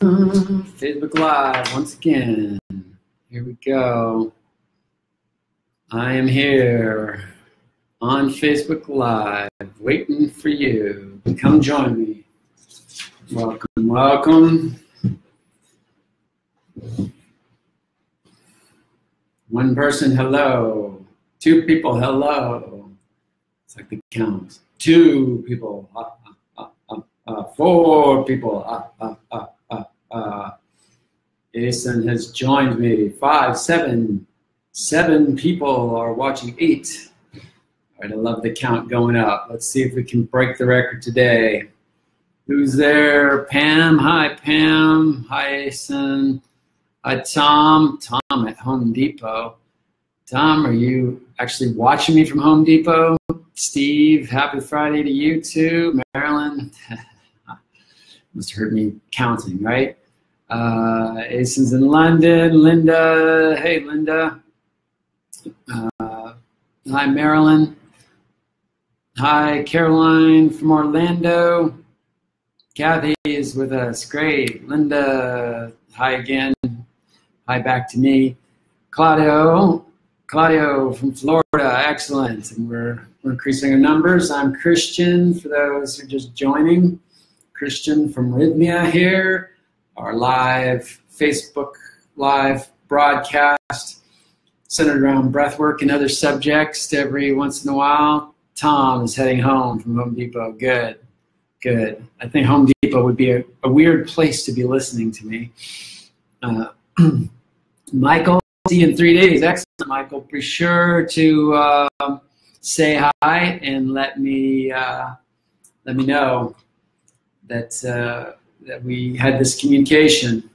Facebook Live once again. Here we go. I am here on Facebook Live waiting for you to come join me. Welcome, welcome. One person, hello. Two people, hello. It's like the counts. Two people, four people, Jason has joined me. 5, 7 people are watching. 8. All right, I love the count going up. Let's see if we can break the record today. Who's there? Pam. Hi, Pam. Hi, Jason. Hi, Tom. Tom at Home Depot. Tom, are you actually watching me from Home Depot? Steve, happy Friday to you too. Marilyn, must have heard me counting, right? Jason's in London. Linda, hey Linda. Hi Marilyn. Hi Caroline from Orlando. Kathy is with us, great. Linda, hi again. Hi back to me. Claudio from Florida, excellent. And we're increasing our numbers. I'm Christian, for those who are just joining. Christian from Rythmia here, our live Facebook live broadcast centered around breathwork and other subjects every once in a while. Tom is heading home from Home Depot. Good. I think Home Depot would be a weird place to be listening to me. Michael, see you in 3 days. Excellent, Michael. Be sure to say hi and let me know that we had this communication,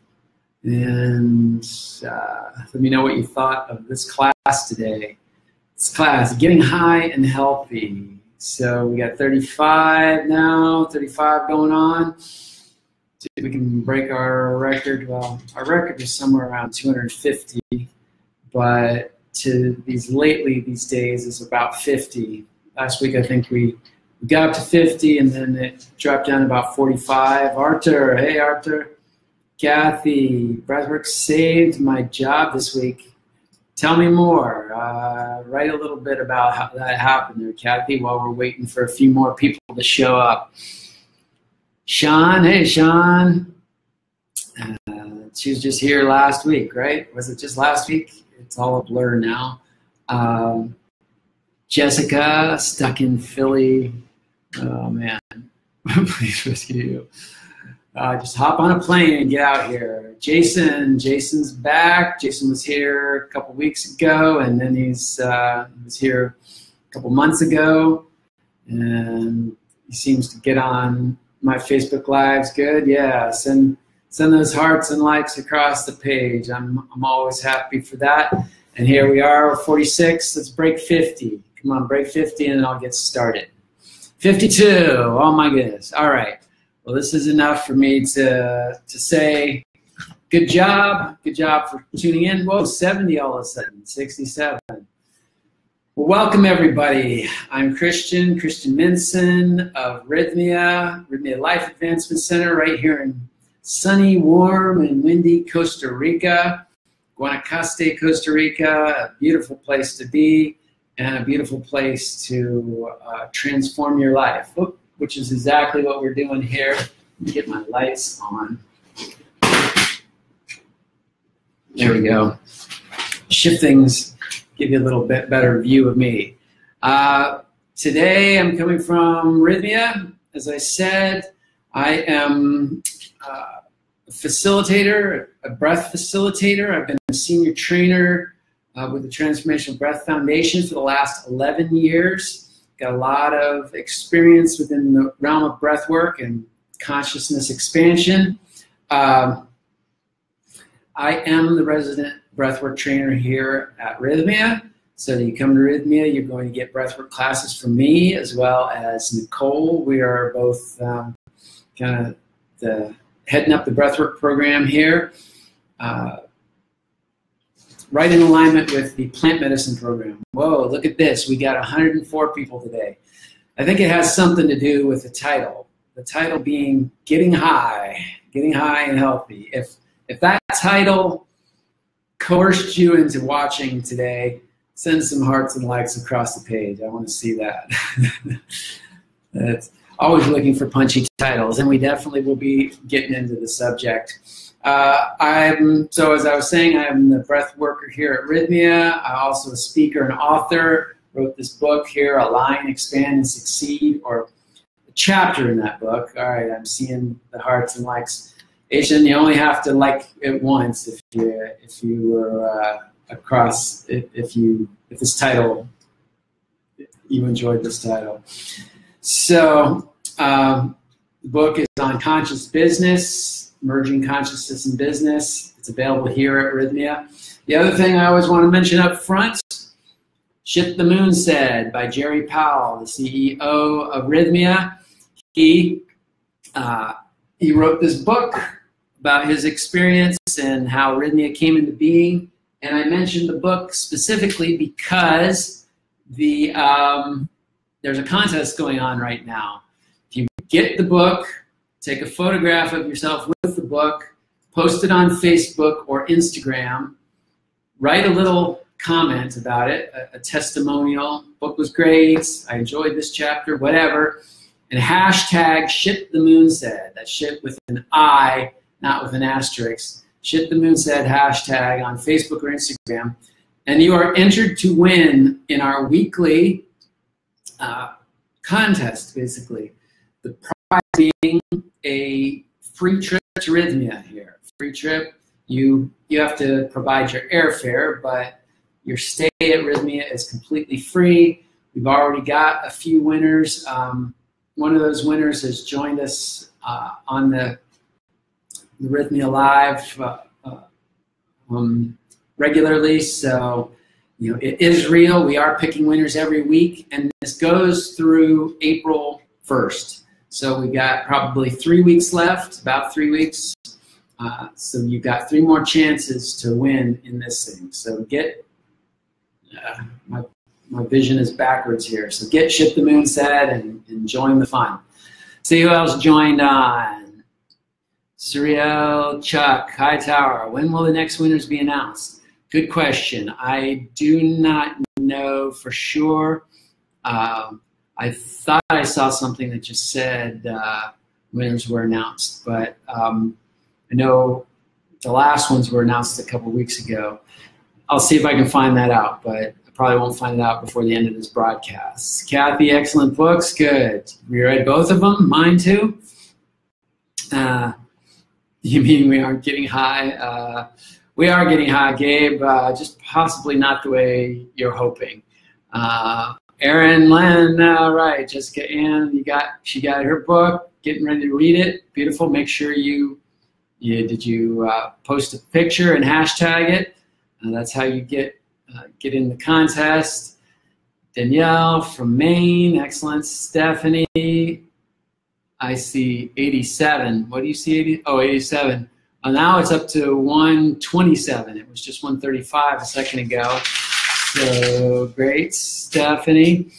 and let me know what you thought of this class today. This class, getting high and healthy. So we got 35 now, 35 going on. See if we can break our record. Well, our record is somewhere around 250, but these days is about 50. Last week I think we got up to 50 and then it dropped down to about 45. Arthur, hey Arthur. Kathy, breathwork saved my job this week. Tell me more. Write a little bit about how that happened there, Kathy, while we're waiting for a few more people to show up. Sean, hey Sean. She was just here last week, right? Was it just last week? It's all a blur now. Jessica, stuck in Philly. Oh man, please rescue you. Just hop on a plane and get out here. Jason's back. Jason was here a couple weeks ago, and then he was here a couple months ago, and he seems to get on my Facebook Lives. Good, yeah. Send those hearts and likes across the page. I'm always happy for that. And here we are, 46. Let's break 50. Come on, break 50, and I'll get started. 52. Oh my goodness. All right. Well, this is enough for me to say good job. Good job for tuning in. Whoa, 70 all of a sudden. 67. Well, welcome everybody. I'm Christian Minson of Rythmia Life Advancement Center right here in sunny, warm, and windy Costa Rica. Guanacaste, Costa Rica, a beautiful place to be and a beautiful place to transform your life, which is exactly what we're doing here. Let me get my lights on. There we go. Shift things, give you a little bit better view of me. Today I'm coming from Rythmia. As I said, I am a facilitator, a breath facilitator. I've been a senior trainer with the Transformational Breath Foundation for the last 11 years. Got a lot of experience within the realm of breath work and consciousness expansion. I am the resident breathwork trainer here at Rythmia. So you come to Rythmia, you're going to get breathwork classes from me as well as Nicole. We are both kind of heading up the breathwork program here. Right in alignment with the plant medicine program. Whoa, look at this. We got 104 people today. I think it has something to do with the title. The title being Getting High Getting High and Healthy. If that title coerced you into watching today, send some hearts and likes across the page. I want to see that. That's always looking for punchy titles, and we definitely will be getting into the subject. So as I was saying, I'm the breath worker here at Rythmia. I'm also a speaker and author. Wrote this book here, Align, Expand, and Succeed, or a chapter in that book. All right, I'm seeing the hearts and likes. Asian, you only have to like it once if you were across if this title, you enjoyed this title. So the book is on conscious business, merging consciousness and business. It's available here at Rythmia. The other thing I always want to mention up front, Shit the Moon Said by Jerry Powell, the CEO of Rythmia. He wrote this book about his experience and how Rythmia came into being. And I mentioned the book specifically because there's a contest going on right now. If you get the book, take a photograph of yourself with the book, post it on Facebook or Instagram, write a little comment about it, a testimonial. Book was great, I enjoyed this chapter, whatever. And hashtag Shit the Moon Said. That's shit with an I, not with an asterisk. Shit the Moon Said hashtag on Facebook or Instagram. And you are entered to win in our weekly contest, basically. The prize being a free trip to Rythmia here. Free trip. You have to provide your airfare, but your stay at Rythmia is completely free. We've already got a few winners. One of those winners has joined us on the Rythmia Live regularly. So, it is real. We are picking winners every week, and this goes through April 1st. So we got probably 3 weeks left, about 3 weeks. So you've got 3 more chances to win in this thing. So my vision is backwards here. So get Shit the Moon Said and join the fun. See who else joined on. Surreal Chuck, Hightower. When will the next winners be announced? Good question. I do not know for sure. I thought I saw something that just said winners were announced, but I know the last ones were announced a couple weeks ago. I'll see if I can find that out, but I probably won't find it out before the end of this broadcast. Kathy, excellent books. Good. You read both of them? Mine too? You mean we aren't getting high? We are getting high, Gabe, just possibly not the way you're hoping. Erin, Len, right. Jessica Ann, she got her book, getting ready to read it. Beautiful. Make sure you post a picture and hashtag it. That's how you get in the contest. Danielle from Maine, excellent. Stephanie, I see 87. What do you see? 87. Now it's up to 127. It was just 135 a second ago. So great, Stephanie.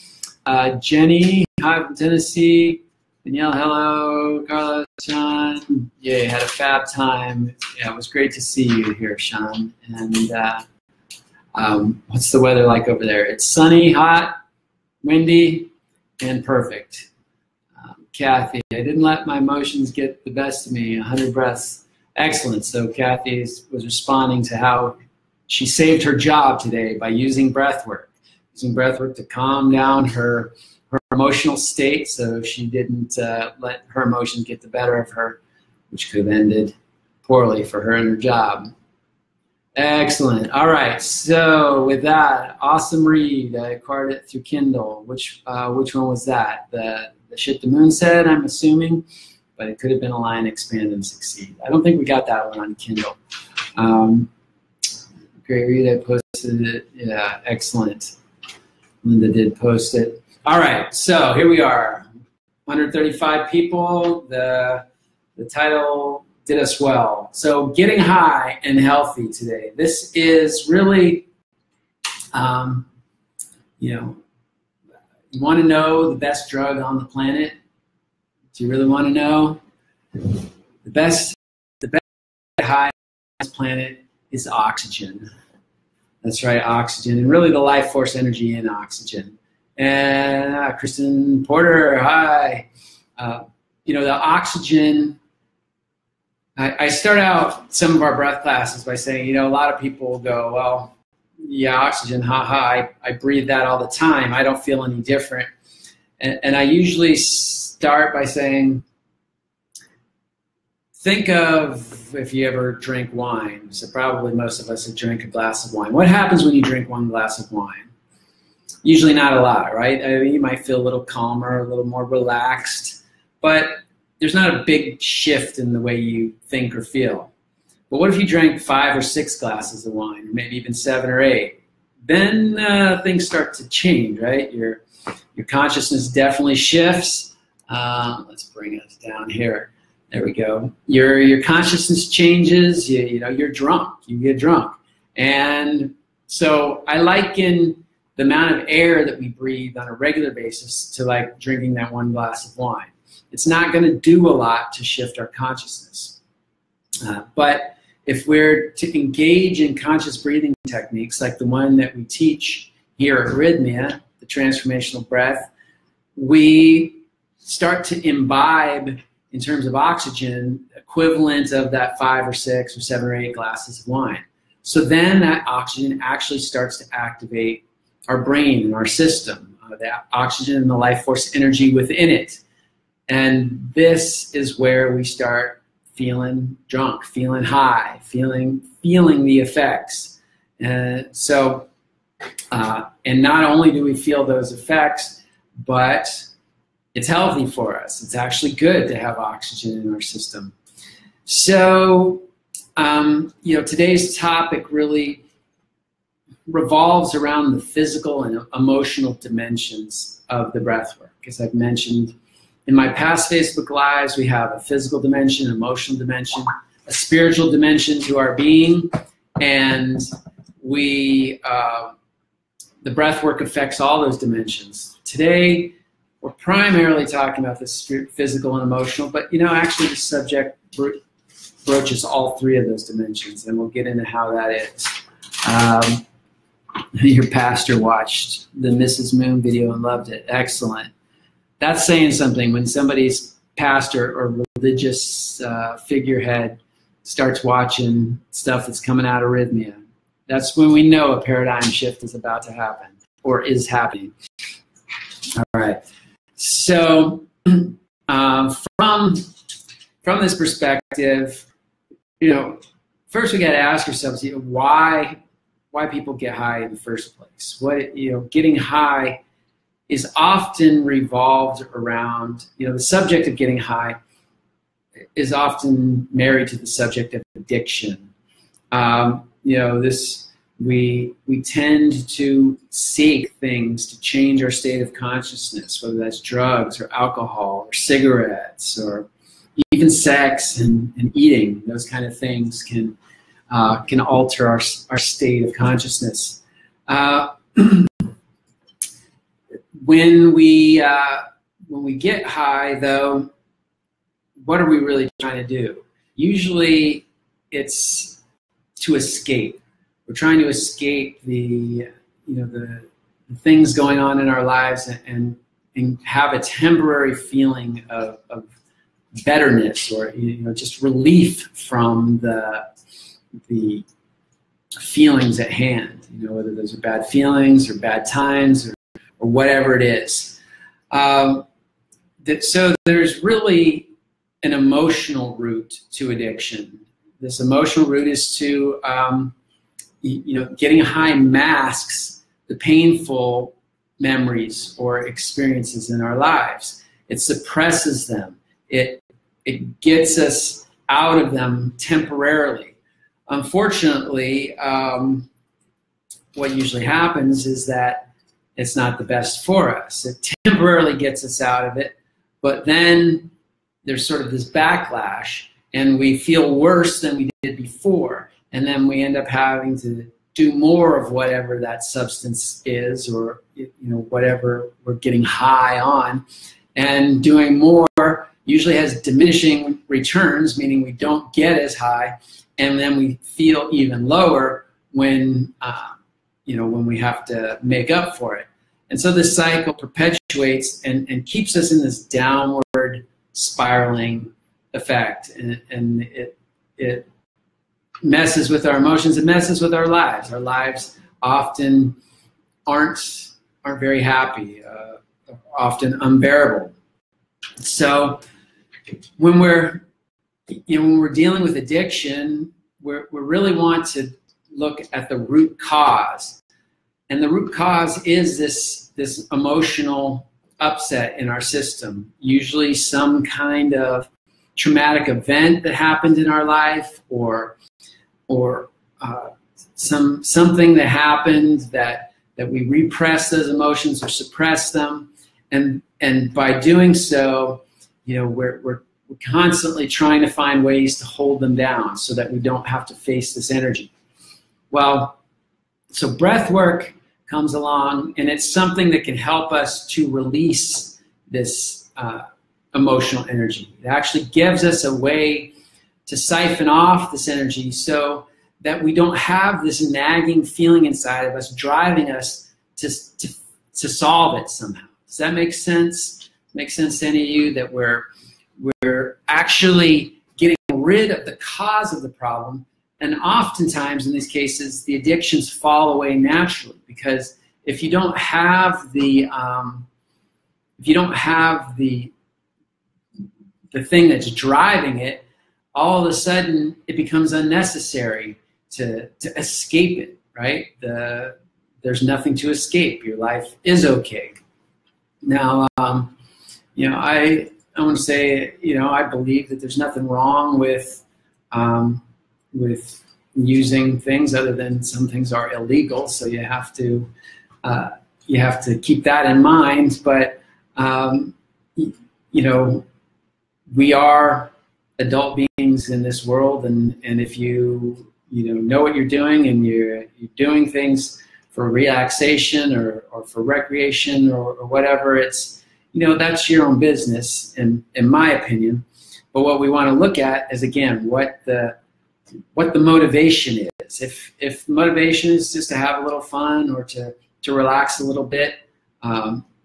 Jenny, hi from Tennessee. Danielle, hello. Carla, Sean. Yeah, had a fab time. Yeah, it was great to see you here, Sean. And what's the weather like over there? It's sunny, hot, windy, and perfect. Kathy, I didn't let my emotions get the best of me. 100 breaths. Excellent. So Kathy was responding to how she saved her job today by using breath work. Using breath work to calm down her emotional state so she didn't let her emotions get the better of her, which could have ended poorly for her and her job. Excellent. All right. So with that, awesome read. I acquired it through Kindle. Which one was that? The Shit the Moon Said, I'm assuming, but it could have been Align, Expand, and Succeed. I don't think we got that one on Kindle. Great read. I posted it. Yeah, excellent. Linda did post it. All right. So here we are. 135 people. The title did us well. So getting high and healthy today. This is really, you want to know the best drug on the planet? Do you really want to know? The best high on this planet is oxygen. That's right, oxygen, and really the life force energy in oxygen. And Kristen Porter, hi. The oxygen, I start out some of our breath classes by saying, a lot of people go, well, yeah, oxygen, haha, I breathe that all the time. I don't feel any different. And I usually start by saying, think of if you ever drink wine. So probably most of us have drank a glass of wine. What happens when you drink one glass of wine? Usually not a lot, right? You might feel a little calmer, a little more relaxed, but there's not a big shift in the way you think or feel. But what if you drank 5 or 6 glasses of wine, or maybe even 7 or 8? Then things start to change, right? Your consciousness definitely shifts. Let's bring us down here. There we go. Your consciousness changes. You're drunk. You get drunk. And so I liken the amount of air that we breathe on a regular basis to like drinking that one glass of wine. It's not going to do a lot to shift our consciousness. But if we're to engage in conscious breathing techniques like the one that we teach here at Rythmia, the transformational breath, we start to imbibe, in terms of oxygen, equivalent of that 5 or 6 or 7 or 8 glasses of wine. So then that oxygen actually starts to activate our brain and our system, the oxygen and the life force energy within it. And this is where we start feeling drunk, feeling high, feeling the effects. And not only do we feel those effects, but it's healthy for us. It's actually good to have oxygen in our system. So, today's topic really revolves around the physical and emotional dimensions of the breathwork. As I've mentioned in my past Facebook Lives, we have a physical dimension, an emotional dimension, a spiritual dimension to our being, and the breathwork affects all those dimensions. Today, we're primarily talking about the physical and emotional, but actually the subject broaches all 3 of those dimensions, and we'll get into how that is. Your pastor watched the Mrs. Moon video and loved it. Excellent. That's saying something when somebody's pastor or religious figurehead starts watching stuff that's coming out of Rythmia. That's when we know a paradigm shift is about to happen or is happening. All right. So from this perspective, first we got to ask ourselves, why people get high in the first place. Getting high is often revolved around, the subject of getting high is often married to the subject of addiction. We tend to seek things to change our state of consciousness, whether that's drugs or alcohol or cigarettes or even sex and eating. Those kind of things can alter our state of consciousness. When we get high, though, what are we really trying to do? Usually, it's to escape. We're trying to escape the things going on in our lives and have a temporary feeling of betterness or just relief from the feelings at hand. Whether those are bad feelings or bad times or whatever it is. So there's really an emotional root to addiction. This emotional root is to getting high masks the painful memories or experiences in our lives. It suppresses them. It gets us out of them temporarily. Unfortunately, what usually happens is that it's not the best for us. It temporarily gets us out of it, but then there's sort of this backlash, and we feel worse than we did before. And then we end up having to do more of whatever that substance is, or whatever we're getting high on. And doing more usually has diminishing returns, meaning we don't get as high, and then we feel even lower when when we have to make up for it. And so this cycle perpetuates and keeps us in this downward spiraling effect, and it messes with our emotions. It messes with our lives. Our lives often aren't very happy, often unbearable. So when we're dealing with addiction, we really want to look at the root cause. And the root cause is this emotional upset in our system, usually some kind of traumatic event that happened in our life, or something that happened that we repress those emotions or suppress them, and by doing so, we're constantly trying to find ways to hold them down so that we don't have to face this energy. Well, so breath work comes along, and it's something that can help us to release this emotional energy. It actually gives us a way to siphon off this energy so that we don't have this nagging feeling inside of us driving us to solve it somehow. Does that make sense? Make sense to any of you that we're actually getting rid of the cause of the problem? And oftentimes in these cases, the addictions fall away naturally, because if you don't have the thing that's driving it, all of a sudden it becomes unnecessary to escape it, right? There's nothing to escape. Your life is okay. Now, I want to say, I believe that there's nothing wrong with using things, other than some things are illegal. So you have to keep that in mind. But we are adult beings in this world, and if you know what you're doing, and you're doing things for relaxation or for recreation or whatever, it's that's your own business, in my opinion. But what we want to look at is, again, what the motivation is. If motivation is just to have a little fun or to relax a little bit,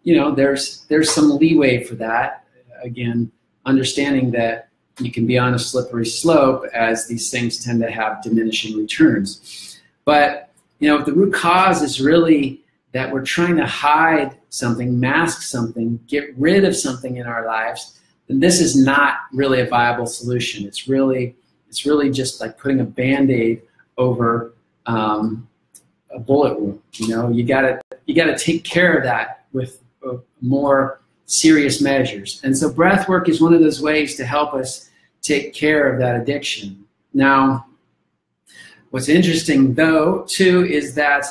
there's some leeway for that. Again, understanding that you can be on a slippery slope, as these things tend to have diminishing returns. But if the root cause is really that we're trying to hide something, mask something, get rid of something in our lives, then this is not really a viable solution. It's really just like putting a Band-Aid over a bullet wound. You gotta take care of that with more serious measures. And so breath work is one of those ways to help us take care of that addiction. Now, what's interesting though too is that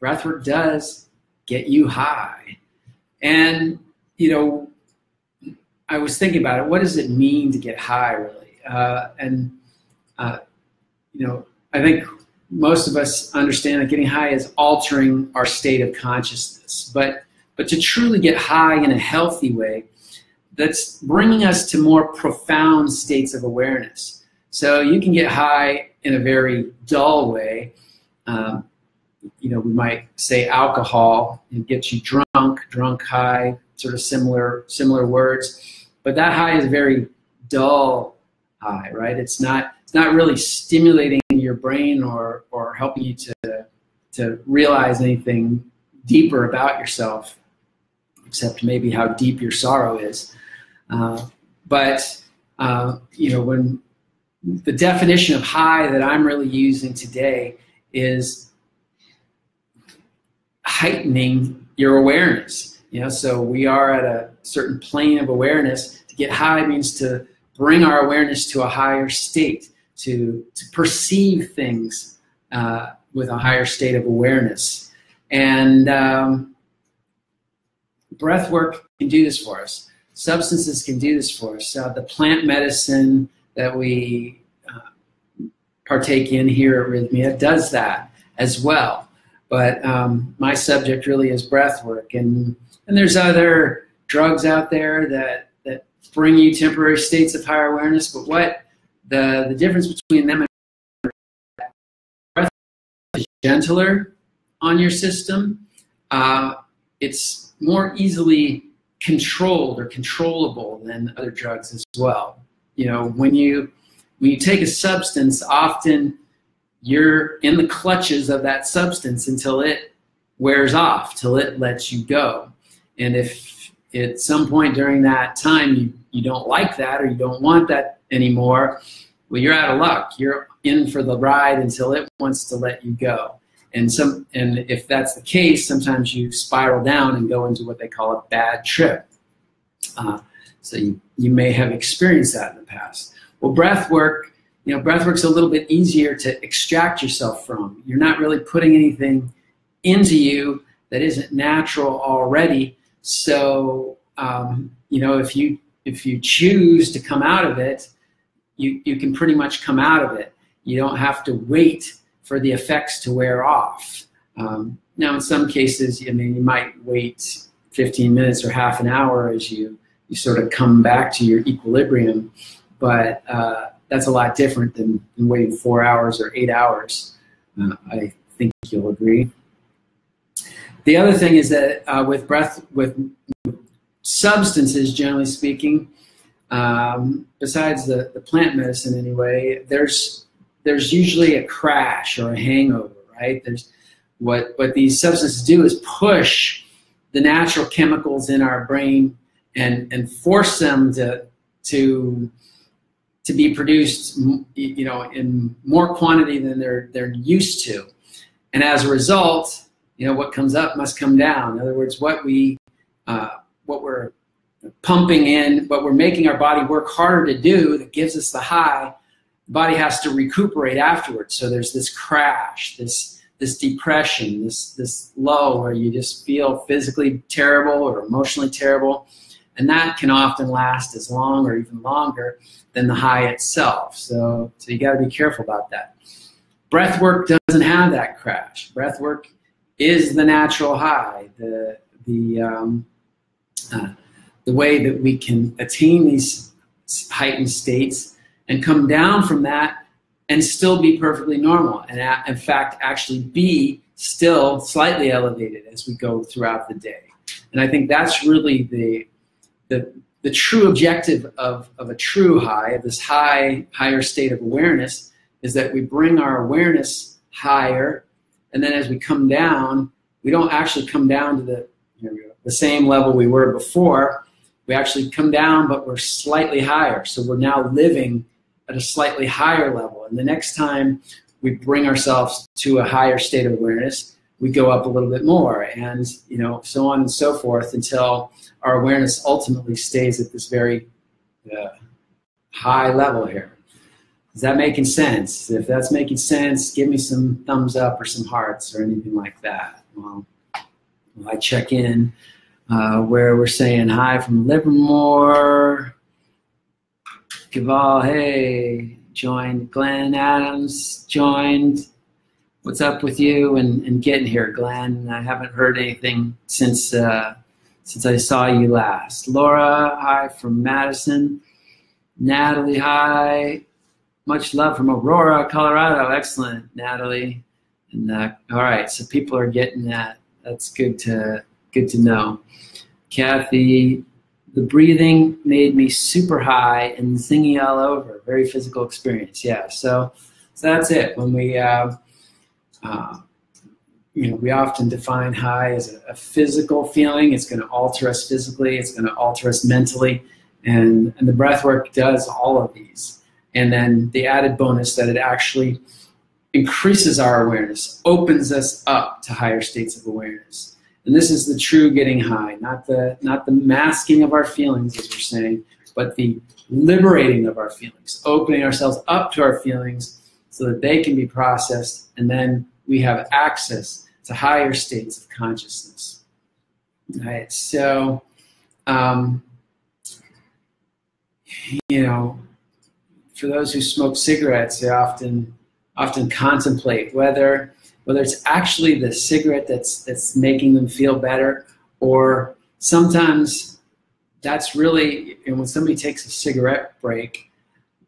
breath work does get you high. And I was thinking about it. What does it mean to get high, really? I think most of us understand that getting high is altering our state of consciousness. But to truly get high in a healthy way, that's bringing us to more profound states of awareness. So you can get high in a very dull way. We might say alcohol, it gets you drunk high, sort of similar words. But that high is very dull high, right? It's not really stimulating your brain or helping you to realize anything deeper about yourself, except maybe how deep your sorrow is. When the definition of high that I'm really using today is heightening your awareness. So we are at a certain plane of awareness. To get high means to bring our awareness to a higher state, to perceive things with a higher state of awareness. And breath work can do this for us. Substances can do this for us. The plant medicine that we partake in here at Rythmia does that as well. But my subject really is breath work. And there's other drugs out there that bring you temporary states of higher awareness. But The difference between them and breath is gentler on your system. It's more easily controlled or controllable than other drugs as well. You know, when you take a substance, often you're in the clutches of that substance until it wears off, till it lets you go. And if at some point during that time you don't like that or you don't want that anymore, well, you're out of luck. You're in for the ride until it wants to let you go. And if that's the case, sometimes you spiral down and go into what they call a bad trip. So you may have experienced that in the past. Well, breath work, breath work's a little bit easier to extract yourself from. You're not really putting anything into that isn't natural already. So, if you choose to come out of it, you can pretty much come out of it. You don't have to wait for the effects to wear off. Now, in some cases, you might wait 15 minutes or half an hour as you sort of come back to your equilibrium, but that's a lot different than waiting 4 hours or 8 hours. I think you'll agree. The other thing is that with substances, generally speaking, besides the plant medicine anyway, there's usually a crash or a hangover, right? There's what these substances do is push the natural chemicals in our brain and force them to be produced, in more quantity than they're used to, and as a result, what comes up must come down. In other words, what we're pumping in, what we're making our body work harder to do that gives us the high, the body has to recuperate afterwards. So there's this crash, this depression, this low where you just feel physically terrible or emotionally terrible. And that can often last as long or even longer than the high itself. So you got to be careful about that. Breath work doesn't have that crash. Breath work is the natural high, the way that we can attain these heightened states and come down from that and still be perfectly normal, and in fact actually be still slightly elevated as we go throughout the day. And I think that's really the true objective of a true high, of this higher state of awareness, is that we bring our awareness higher, and then as we come down, we don't actually come down to the same level we were before. We actually come down, but we're slightly higher. So we're now living at a slightly higher level. And the next time we bring ourselves to a higher state of awareness, we go up a little bit more, and so on and so forth until our awareness ultimately stays at this very high level here. Is that making sense? If that's making sense, give me some thumbs up or some hearts or anything like that. Well, I check in where we're saying hi from Livermore. Gaval, hey, joined. Glenn Adams joined. What's up with you and getting here, Glenn? I haven't heard anything since I saw you last. Laura, hi from Madison. Natalie, hi. Much love from Aurora, Colorado. Excellent, Natalie. And all right, so people are getting that. That's good to know. Kathy, the breathing made me super high and zingy all over. Very physical experience. Yeah. So that's it. When we we often define high as a physical feeling. It's going to alter us physically. It's going to alter us mentally, and the breath work does all of these. And then the added bonus that it actually increases our awareness, opens us up to higher states of awareness. And this is the true getting high, not the masking of our feelings, as we're saying, but the liberating of our feelings, opening ourselves up to our feelings so that they can be processed, and then we have access to higher states of consciousness. All right, so, for those who smoke cigarettes, they often contemplate whether it's actually the cigarette that's making them feel better, or sometimes that's really, and when somebody takes a cigarette break,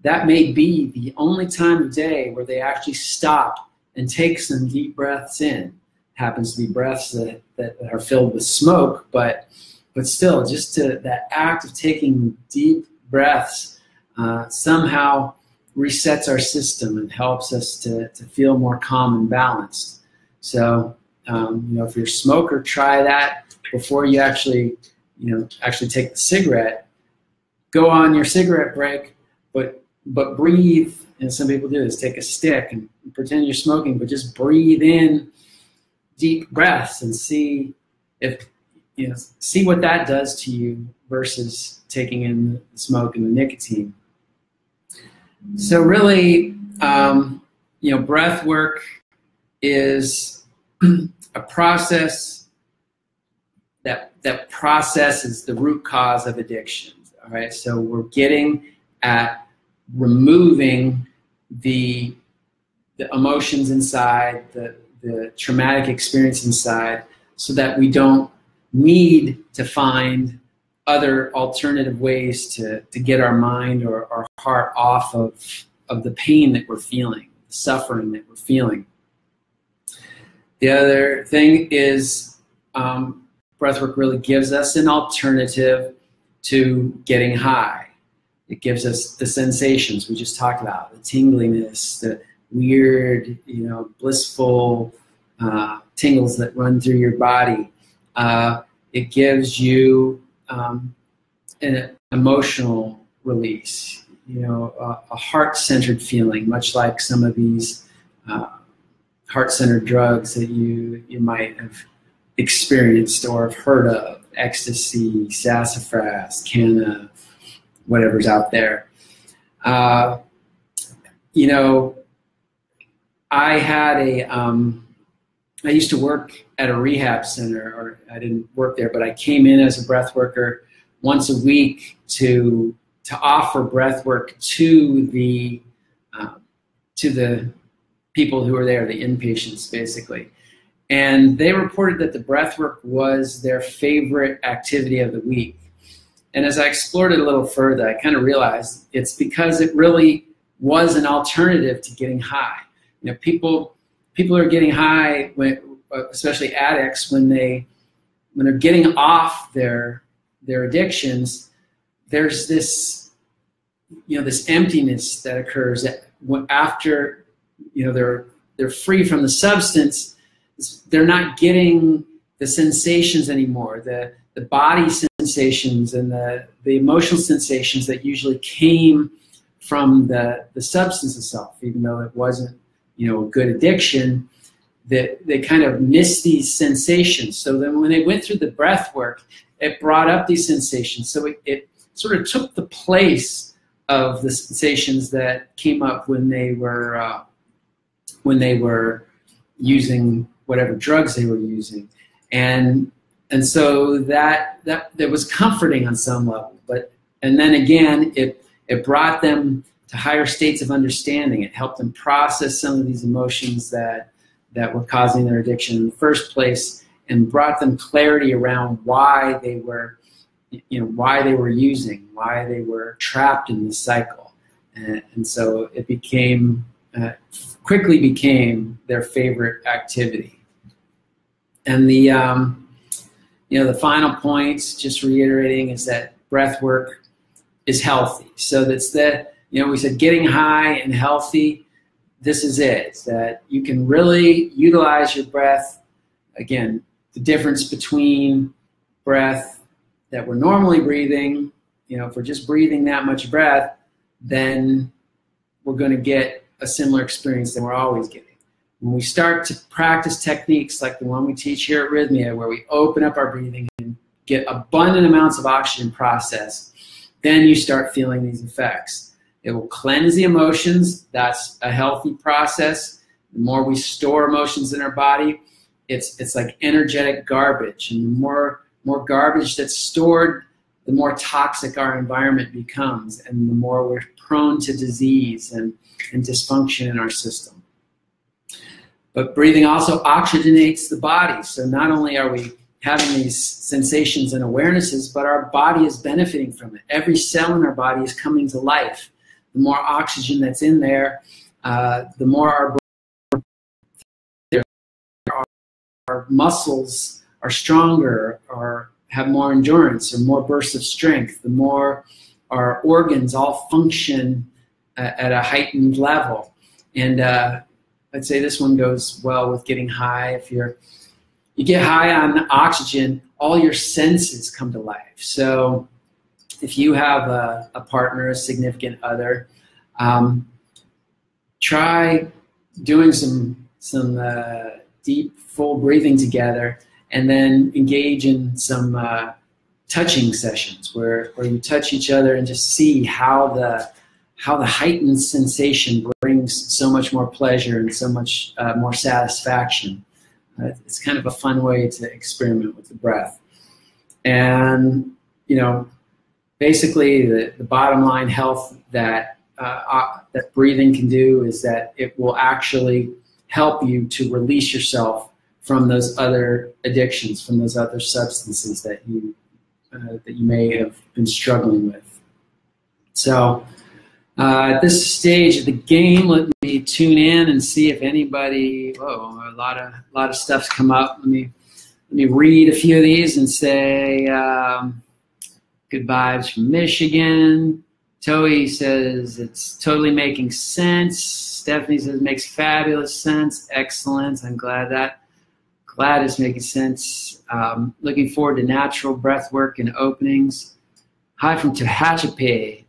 that may be the only time of day where they actually stop and take some deep breaths in. Happens to be breaths that are filled with smoke, but still, just that act of taking deep breaths somehow resets our system and helps us to feel more calm and balanced. So, if you're a smoker, try that before you actually take the cigarette. Go on your cigarette break, but breathe. And some people do this: take a stick and pretend you're smoking, but just breathe in deep breaths and see what that does to you versus taking in the smoke and the nicotine. So really, breath work is a process that processes the root cause of addictions. All right, so we're getting at removing the emotions inside, the traumatic experience inside, so that we don't need to find other alternative ways to get our mind or our heart off of the pain that we're feeling, the suffering that we're feeling. The other thing is breathwork really gives us an alternative to getting high. It gives us the sensations we just talked about, the tingliness, the weird, blissful tingles that run through your body. It gives you an emotional release, a heart-centered feeling, much like some of these heart-centered drugs that you might have experienced or have heard of: ecstasy, sassafras, canna, whatever's out there. I had I used to work at a rehab center, or I didn't work there, but I came in as a breath worker once a week to offer breath work to the people who were there, the inpatients basically. And they reported that the breath work was their favorite activity of the week. And as I explored it a little further, I kind of realized it's because it really was an alternative to getting high. People are getting high, especially addicts, when they're getting off their addictions. There's this emptiness that occurs after they're free from the substance. They're not getting the sensations anymore, the body sensations and the emotional sensations that usually came from the substance itself, even though it wasn't a good addiction. That they kind of miss these sensations. So then when they went through the breath work, it brought up these sensations. So it sort of took the place of the sensations that came up when they were using whatever drugs they were using. And so that was comforting on some level. And then again, it brought them to higher states of understanding. It helped them process some of these emotions that were causing their addiction in the first place, and brought them clarity around why they were using, why they were trapped in this cycle. And so it quickly became their favorite activity. And the final points, just reiterating, is that breath work is healthy. So that's we said getting high and healthy. This is it, that you can really utilize your breath. Again, the difference between breath that we're normally breathing, if we're just breathing that much breath, then we're going to get a similar experience than we're always getting. When we start to practice techniques like the one we teach here at Rythmia, where we open up our breathing and get abundant amounts of oxygen processed, then you start feeling these effects. It will cleanse the emotions. That's a healthy process. The more we store emotions in our body, it's like energetic garbage. And the more garbage that's stored, the more toxic our environment becomes, and the more we're prone to disease and dysfunction in our system. But breathing also oxygenates the body. So not only are we having these sensations and awarenesses, but our body is benefiting from it. Every cell in our body is coming to life. the more oxygen that's in there, the more our muscles are stronger or have more endurance or more bursts of strength, the more our organs all function at a heightened level. And I'd say this one goes well with getting high. If you get high on oxygen, all your senses come to life. So if you have a partner, a significant other, try doing some deep, full breathing together, and then engage in some touching sessions where you touch each other and just see how the heightened sensation brings so much more pleasure and so much more satisfaction. It's kind of a fun way to experiment with the breath. And, basically the bottom line health that breathing can do is that it will actually help you to release yourself from those other addictions, from those other substances that you may have been struggling with. So at this stage of the game, let me tune in and see if anybody. Whoa, a lot of stuff's come up. Let me read a few of these and say good vibes from Michigan. Toei says it's totally making sense. Stephanie says makes fabulous sense. Excellent. I'm glad it's making sense. Looking forward to natural breath work and openings. Hi from Tehachapi.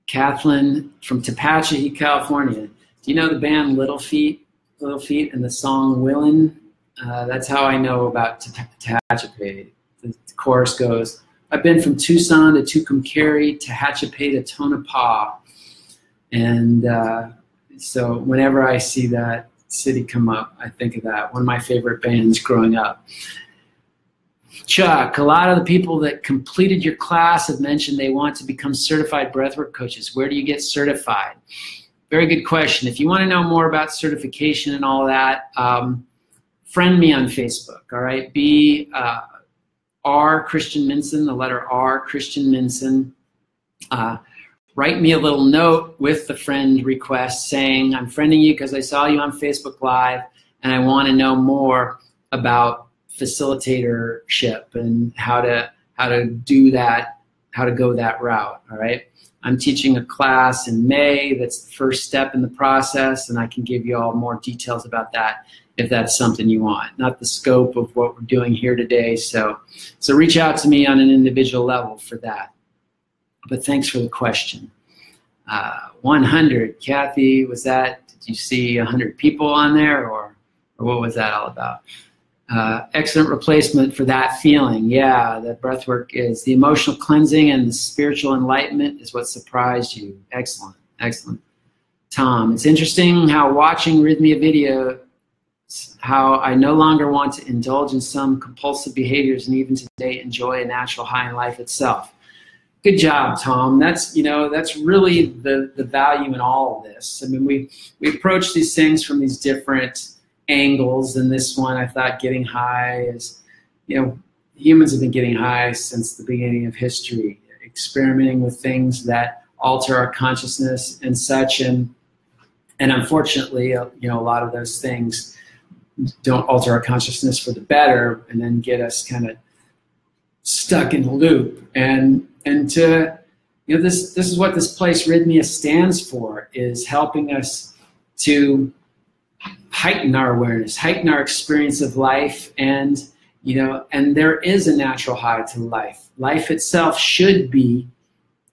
Kathleen from Tehachapi, California. Do you know the band Little Feat and the song Willin'? That's how I know about Tehachapi. The chorus goes, I've been from Tucson to Tucumcari, Tehachapi to Tonopah. And so whenever I see that city come up, I think of that. One of my favorite bands growing up. Chuck, a lot of the people that completed your class have mentioned they want to become certified breathwork coaches. Where do you get certified? Very good question. If you want to know more about certification and all that, friend me on Facebook, all right? R Christian Minson, the letter R Christian Minson. Write me a little note with the friend request saying, I'm friending you because I saw you on Facebook Live and I want to know more about facilitatorship and how to do that, how to go that route, all right? I'm teaching a class in May. That's the first step in the process, and I can give you all more details about that if that's something you want. Not the scope of what we're doing here today, so reach out to me on an individual level for that. But thanks for the question. 100, Kathy, did you see 100 people on there, or what was that all about? Excellent replacement for that feeling. Yeah, that breath work is the emotional cleansing and the spiritual enlightenment is what surprised you. Excellent, excellent. Tom, it's interesting how watching Rythmia video, how I no longer want to indulge in some compulsive behaviors and even today enjoy a natural high in life itself. Good job, Tom. That's really the value in all of this. I mean, we approach these things from these different angles, and this one I thought getting high is, humans have been getting high since the beginning of history, experimenting with things that alter our consciousness and such, and unfortunately, a lot of those things don't alter our consciousness for the better and then get us kind of stuck in the loop. And to, this is what this place Rythmia stands for, is helping us to heighten our awareness, heighten our experience of life, and there is a natural high to life. Life itself should be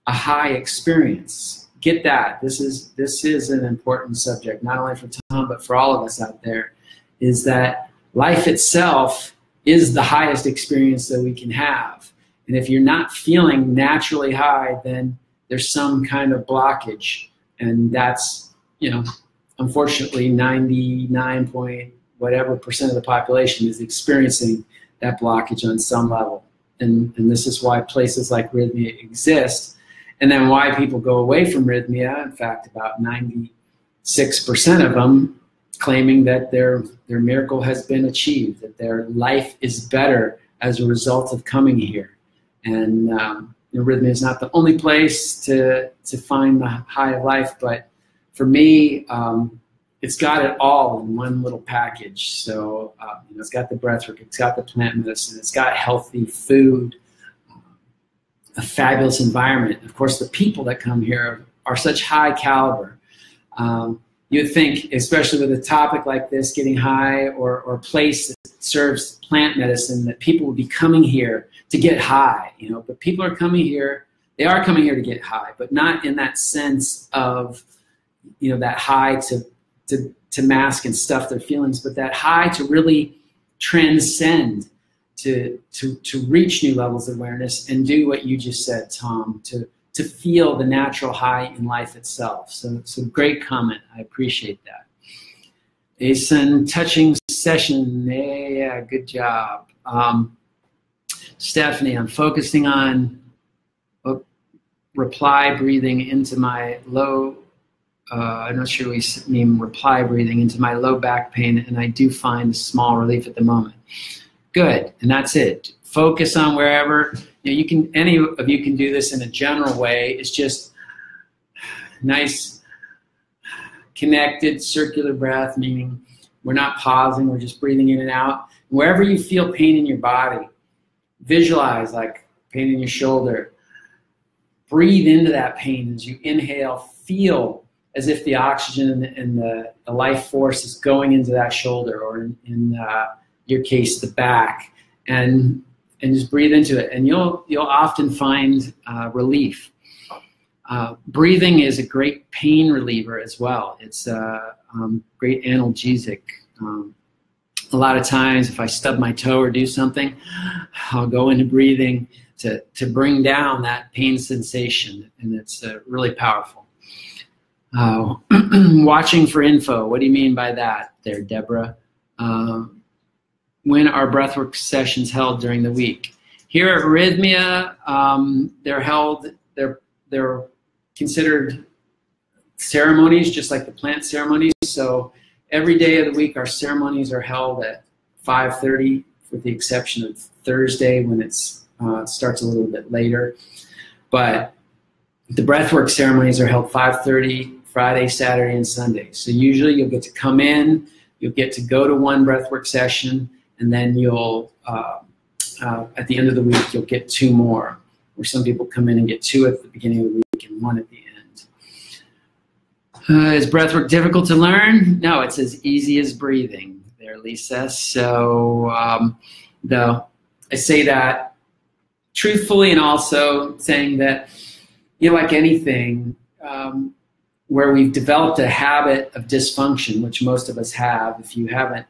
a high experience. Get that. This is an important subject, not only for Tom, but for all of us out there, is that life itself is the highest experience that we can have. And if you're not feeling naturally high, then there's some kind of blockage. And that's, unfortunately 99 point whatever percent of the population is experiencing that blockage on some level. And this is why places like Rythmia exist. And then why people go away from Rythmia. In fact, about 96% of them claiming that their miracle has been achieved, that their life is better as a result of coming here. And Rythmia is not the only place to find the high of life, but for me, it's got it all in one little package. So it's got the breathwork, it's got the plant medicine, it's got healthy food, a fabulous environment. Of course, the people that come here are such high caliber. You'd think, especially with a topic like this, getting high, or a place that serves plant medicine, that people would be coming here to get high, but people are coming here, they are coming here to get high, but not in that sense of, that high to mask and stuff their feelings, but that high to really transcend, to reach new levels of awareness and do what you just said, Tom, to feel the natural high in life itself. So great comment. I appreciate that. Jason, touching session. Yeah, good job. Stephanie, I'm focusing on reply breathing into my low, I'm not sure we mean reply breathing into my low back pain, and I do find a small relief at the moment. Good, and that's it. Focus on wherever, you can, any of you can do this in a general way. It's just nice, connected, circular breath, meaning we're not pausing, we're just breathing in and out. Wherever you feel pain in your body, visualize like pain in your shoulder. Breathe into that pain as you inhale. Feel as if the oxygen and the life force is going into that shoulder, or in your case, the back, and just breathe into it. And you'll often find relief. Breathing is a great pain reliever as well. It's a great analgesic. A lot of times if I stub my toe or do something, I'll go into breathing to bring down that pain sensation, and it's really powerful. Watching for info. What do you mean by that there, Deborah? When are breathwork sessions held during the week? Here at Rythmia, they're considered ceremonies, just like the plant ceremonies. So every day of the week, our ceremonies are held at 5:30, with the exception of Thursday when it starts a little bit later. But the breathwork ceremonies are held 5:30, Friday, Saturday, and Sunday. So usually you'll get to come in, you'll get to go to one breathwork session, and then you'll, at the end of the week, you'll get two more. Or some people come in and get two at the beginning of the week and one at the end. Is breathwork difficult to learn? No, it's as easy as breathing there, Lisa. So I say that truthfully, and also saying that, like anything, where we've developed a habit of dysfunction, which most of us have. If you haven't,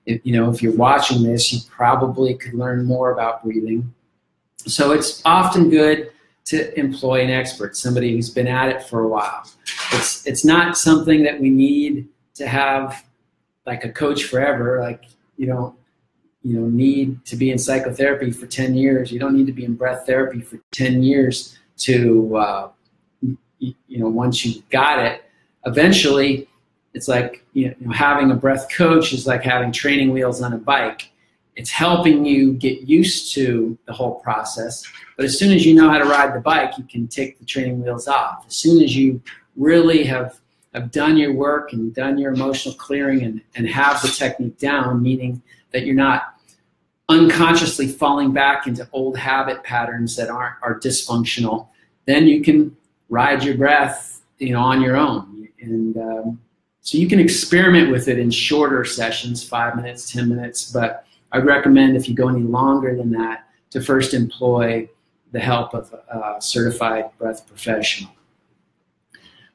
if you're watching this, you probably could learn more about breathing. So it's often good to employ an expert, somebody who's been at it for a while. It's not something that we need to have like a coach forever. Like you don't need to be in psychotherapy for 10 years. You don't need to be in breath therapy for 10 years to once you've got it. Eventually, it's like having a breath coach is like having training wheels on a bike. It's helping you get used to the whole process, but as soon as you know how to ride the bike, you can take the training wheels off. As soon as you really have done your work and done your emotional clearing and have the technique down, meaning that you're not unconsciously falling back into old habit patterns that are dysfunctional, then you can ride your breath on your own. And so you can experiment with it in shorter sessions, 5 minutes, 10 minutes, but I'd recommend if you go any longer than that to first employ the help of a certified breath professional.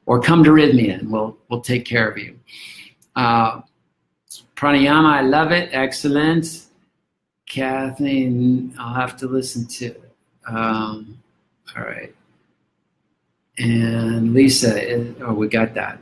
Or come to Rythmia and we'll take care of you. Pranayama, I love it. Excellent. Kathleen, I'll have to listen to. All right. And Lisa, we got that.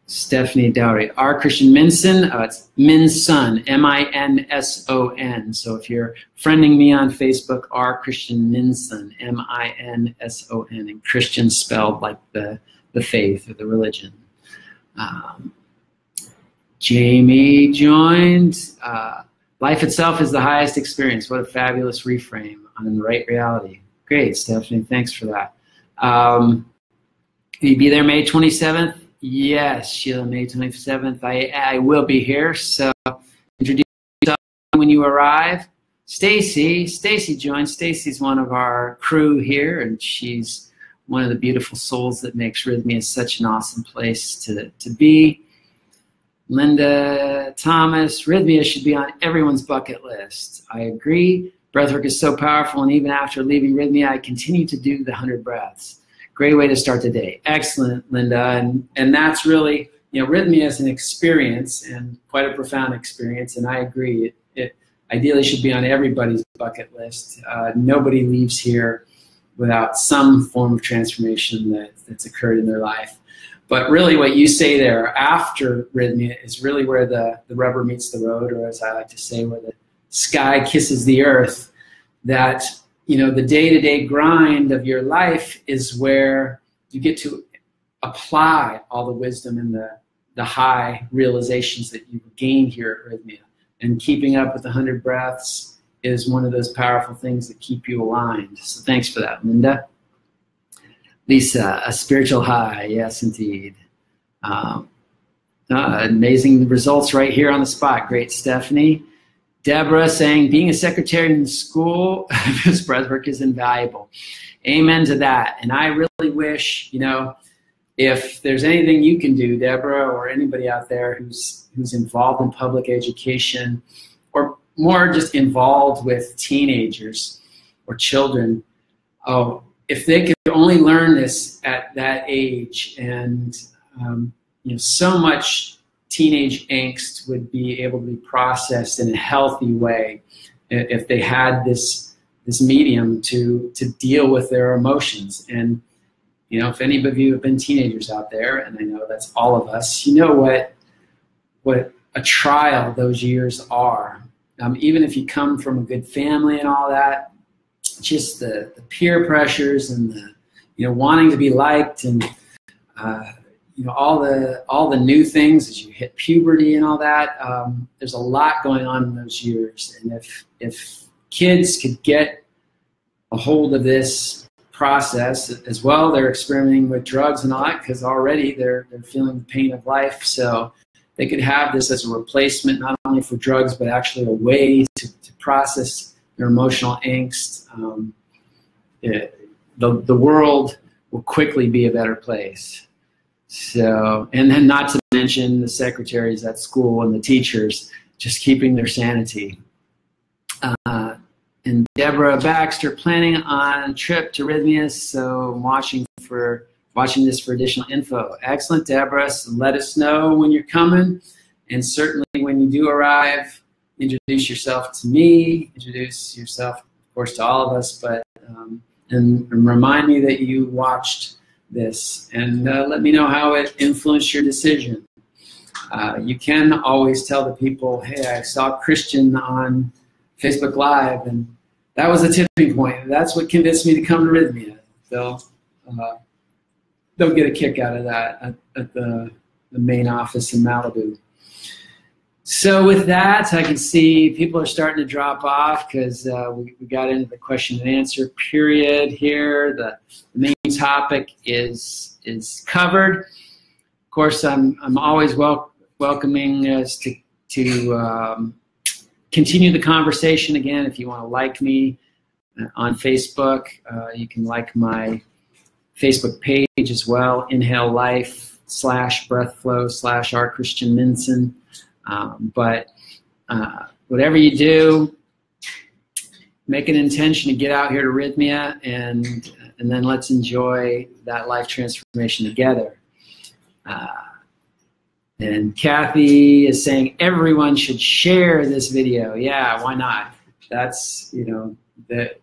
Stephanie Dowry, R. Christian Minson, it's Minson, M-I-N-S-O-N. So if you're friending me on Facebook, R. Christian Minson, M-I-N-S-O-N, and Christian spelled like the faith or the religion. Jamie joined. Life itself is the highest experience. What a fabulous reframe on the right reality. Great, Stephanie. Thanks for that. Will you be there May 27th? Yes, Sheila, May 27th. I will be here. So introduce yourself when you arrive. Stacy joined. Stacy's one of our crew here, and she's one of the beautiful souls that makes Rythmia such an awesome place to be. Linda Thomas, Rythmia should be on everyone's bucket list. I agree. Breathwork is so powerful, and even after leaving Rythmia, I continue to do the 100 breaths. Great way to start the day. Excellent, Linda. And that's really, Rythmia is an experience, and quite a profound experience, and I agree. It ideally should be on everybody's bucket list. Nobody leaves here without some form of transformation that's occurred in their life. But really what you say there after Rythmia is really where the rubber meets the road, or as I like to say, where the sky kisses the earth. That, the day-to-day grind of your life is where you get to apply all the wisdom and the high realizations that you've gained here at Rythmia. And keeping up with the 100 breaths is one of those powerful things that keep you aligned. So thanks for that, Linda. Lisa, a spiritual high. Yes, indeed. Amazing results right here on the spot. Great, Stephanie. Deborah saying, being a secretary in school, this breathwork is invaluable. Amen to that. And I really wish, if there's anything you can do, Deborah, or anybody out there who's involved in public education, or more just involved with teenagers or children, if they could only learn this at that age, and so much teenage angst would be able to be processed in a healthy way if they had this medium to deal with their emotions. And if any of you have been teenagers out there, and I know that's all of us, you know what a trial those years are. Even if you come from a good family and all that, just the peer pressures and the wanting to be liked, and all the new things as you hit puberty and all that. There's a lot going on in those years, and if kids could get a hold of this process as well, they're experimenting with drugs and all that because already they're feeling the pain of life. So they could have this as a replacement, not only for drugs, but actually a way to process their emotional angst. The world will quickly be a better place. So, and then not to mention the secretaries at school and the teachers just keeping their sanity. And Deborah Baxter planning on a trip to Rythmia, so I'm watching this for additional info. Excellent, Deborah. So let us know when you're coming, and certainly when you do arrive, introduce yourself to me, introduce yourself, of course, to all of us, but and remind me that you watched this, and let me know how it influenced your decision. You can always tell the people, hey, I saw Christian on Facebook Live, and that was a tipping point. That's what convinced me to come to Rythmia. They'll get a kick out of that at the main office in Malibu. So with that, I can see people are starting to drop off because we got into the question and answer period here. The main topic is covered. Of course, I'm always welcoming us to continue the conversation. Again, if you want to like me on Facebook, you can like my Facebook page as well, Inhale Life /BreathFlow /Our Christian Minson. But whatever you do, make an intention to get out here to Rythmia, and then let's enjoy that life transformation together. And Kathy is saying everyone should share this video. Yeah, why not? That's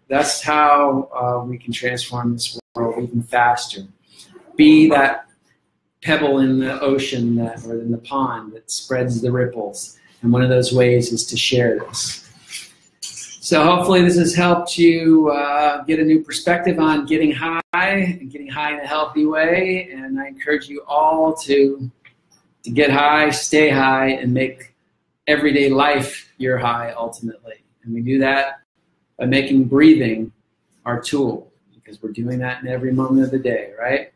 that's how we can transform this world even faster. Be that pebble in the ocean or in the pond that spreads the ripples. And one of those ways is to share this. So hopefully this has helped you get a new perspective on getting high, and getting high in a healthy way. And I encourage you all to get high, stay high, and make everyday life your high ultimately. And we do that by making breathing our tool. because we're doing that in every moment of the day, right?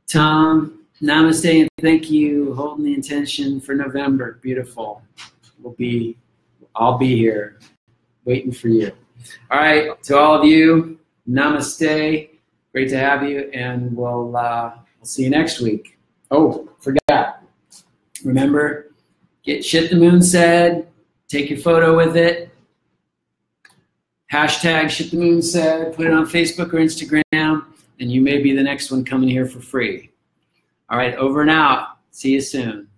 Tom, namaste and thank you. Holding the intention for November. Beautiful. I'll be here waiting for you. All right, to all of you, namaste. Great to have you, and we'll see you next week. Oh, forgot. Remember, get shit the moon said. Take your photo with it. Hashtag shit the moon said. Put it on Facebook or Instagram, and you may be the next one coming here for free. All right, over and out. See you soon.